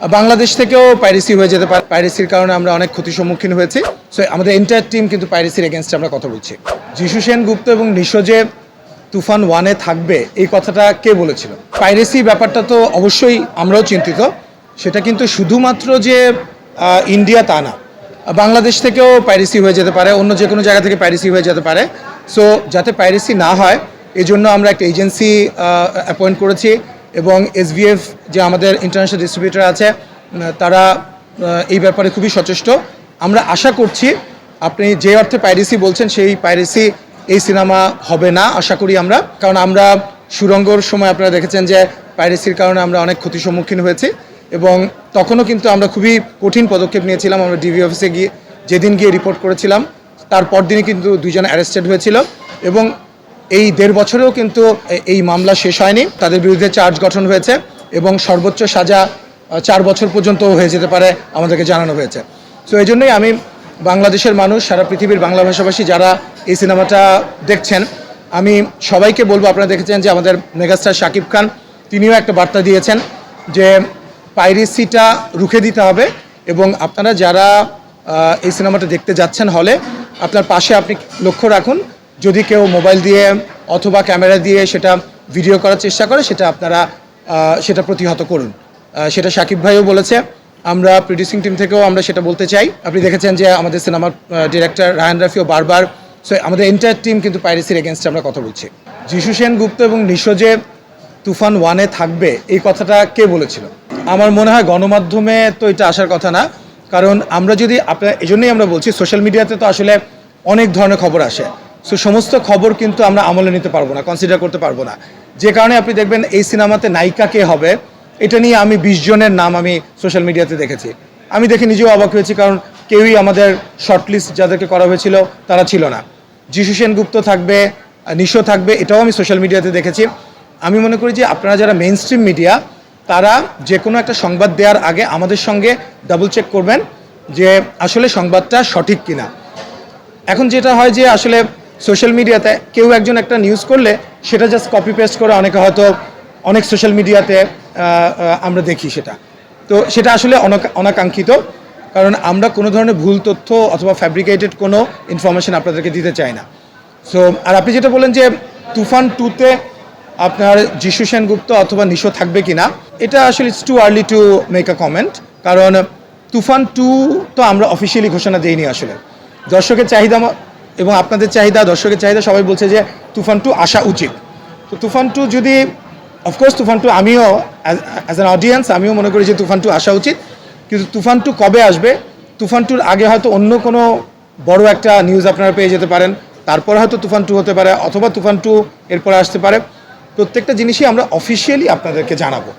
বাংলাদেশ থেকেও পাইরেসি হয়ে যেতে পারে। পাইরেসির কারণে আমরা অনেক ক্ষতির সম্মুখীন হয়েছি। সো আমাদের এন্টায়ার টিম কিন্তু পাইরেসির এগেনস্টে আমরা কথা বলছি। যিশু সেনগুপ্ত এবং নিশো যে তুফান 1-এ থাকবে এই কথাটা কে বলেছিল? পাইরেসি ব্যাপারটা তো অবশ্যই আমরাও চিন্তিত। সেটা কিন্তু শুধুমাত্র যে ইন্ডিয়া তা না, বাংলাদেশ থেকেও পাইরেসি হয়ে যেতে পারে, অন্য যে কোনো জায়গা থেকে পাইরেসি হয়ে যেতে পারে। সো যাতে পাইরেসি না হয় এই জন্য আমরা একটা এজেন্সি অ্যাপয়েন্ট করেছি এবং এসভিএফ যে আমাদের ইন্টারন্যাশনাল ডিস্ট্রিবিউটর আছে তারা এই ব্যাপারে খুবই সচেষ্ট। আমরা আশা করছি আপনি যে অর্থে পাইরেসি বলছেন সেই পাইরেসি এই সিনেমা হবে না আশা করি আমরা, কারণ আমরা সুরঙ্গর সময় আপনারা দেখেছেন যে পাইরেসির কারণে আমরা অনেক ক্ষতির সম্মুখীন হয়েছি এবং তখনও কিন্তু আমরা খুবই কঠিন পদক্ষেপ নিয়েছিলাম। আমরা ডিবি অফিসে গিয়ে যেদিন গিয়ে রিপোর্ট করেছিলাম তারপর দিনই কিন্তু 2 জন অ্যারেস্টেড হয়েছিল এবং এই 1.5 বছরেও কিন্তু এই মামলা শেষ হয়নি। তাদের বিরুদ্ধে চার্জ গঠন হয়েছে এবং সর্বোচ্চ সাজা 4 বছর পর্যন্ত হয়ে যেতে পারে আমাদেরকে জানানো হয়েছে। সো এই জন্যই আমি বাংলাদেশের মানুষ, সারা পৃথিবীর বাংলা ভাষাভাষী যারা এই সিনেমাটা দেখছেন, আমি সবাইকে বলবো, আপনারা দেখেছেন যে আমাদের মেগাস্টার শাকিব খান তিনিও একটা বার্তা দিয়েছেন যে পাইরেসিটা রুখে দিতে হবে এবং আপনারা যারা এই সিনেমাটা দেখতে যাচ্ছেন হলে আপনার পাশে আপনি লক্ষ্য রাখুন, যদি কেউ মোবাইল দিয়ে অথবা ক্যামেরা দিয়ে সেটা ভিডিও করার চেষ্টা করে সেটা আপনারা সেটা প্রতিহত করুন। সেটা শাকিব ভাইও বলেছে, আমরা প্রডিউসিং টিম থেকেও আমরা সেটা বলতে চাই। আপনি দেখেছেন যে আমাদের সিনেমার ডিরেক্টর রায়হান রাফিও বারবার, সো আমাদের এন্টায়ার টিম কিন্তু পাইরেসির এগেনস্টে আমরা কথা বলছি। যিশু সেনগুপ্ত এবং নিশো যে তুফান 1-এ থাকবে এই কথাটা কে বলেছিল? আমার মনে হয় গণমাধ্যমে তো এটা আসার কথা না, কারণ আমরা যদি আপনার এই জন্যই আমরা বলছি সোশ্যাল মিডিয়াতে তো আসলে অনেক ধরনের খবর আসে। সো সমস্ত খবর কিন্তু আমরা আমলে নিতে পারবো না, কনসিডার করতে পারবো না। যে কারণে আপনি দেখবেন এই সিনেমাতে নায়িকা কে হবে এটা নিয়ে আমি 20 জনের নাম আমি সোশ্যাল মিডিয়াতে দেখেছি। আমি দেখে নিজেও অবাক হয়েছি, কারণ কেউই আমাদের শর্টলিস্ট যাদেরকে করা হয়েছিল তারা ছিল না। যিশু সেনগুপ্ত থাকবে, নিশো থাকবে, এটাও আমি সোশ্যাল মিডিয়াতে দেখেছি। আমি মনে করি যে আপনারা যারা মেইন স্ট্রিম মিডিয়া তারা যে কোনো একটা সংবাদ দেওয়ার আগে আমাদের সঙ্গে ডাবল চেক করবেন যে আসলে সংবাদটা সঠিক কিনা। এখন যেটা হয় যে আসলে সোশ্যাল মিডিয়াতে কেউ একজন একটা নিউজ করলে সেটা জাস্ট কপি পেস্ট করে অনেকে হয়তো অনেক সোশ্যাল মিডিয়াতে আমরা দেখি সেটা, তো সেটা আসলে অনাকাঙ্ক্ষিত, কারণ আমরা কোনো ধরনের ভুল তথ্য অথবা ফ্যাব্রিকেটেড কোনো ইনফরমেশন আপনাদেরকে দিতে চাই না। সো আর আপনি যেটা বলেন যে তুফান 2-তে আপনার যিশু সেনগুপ্ত অথবা নিশো থাকবে কিনা, এটা আসলে it's too early to make a comment, কারণ তুফান 2 তো আমরা অফিসিয়ালি ঘোষণা দিইনি। আসলে দর্শকের চাহিদা এবং আপনাদের চাহিদা, দর্শকের চাহিদা, সবাই বলছে যে তুফান 2 আসা উচিত। তো তুফান 2 যদি, অফকোর্স তুফান 2 আমিও অ্যাজ অ্যান অডিয়েন্স আমিও মনে করি যে তুফান 2 আসা উচিত, কিন্তু তুফান 2 কবে আসবে, তুফান 2-র আগে হয়তো অন্য কোনো বড় একটা নিউজ আপনারা পেয়ে যেতে পারেন, তারপর হয়তো তুফান 2 হতে পারে, অথবা তুফান 2 এরপরে আসতে পারে। প্রত্যেকটা জিনিসই আমরা অফিসিয়ালি আপনাদেরকে জানাবো।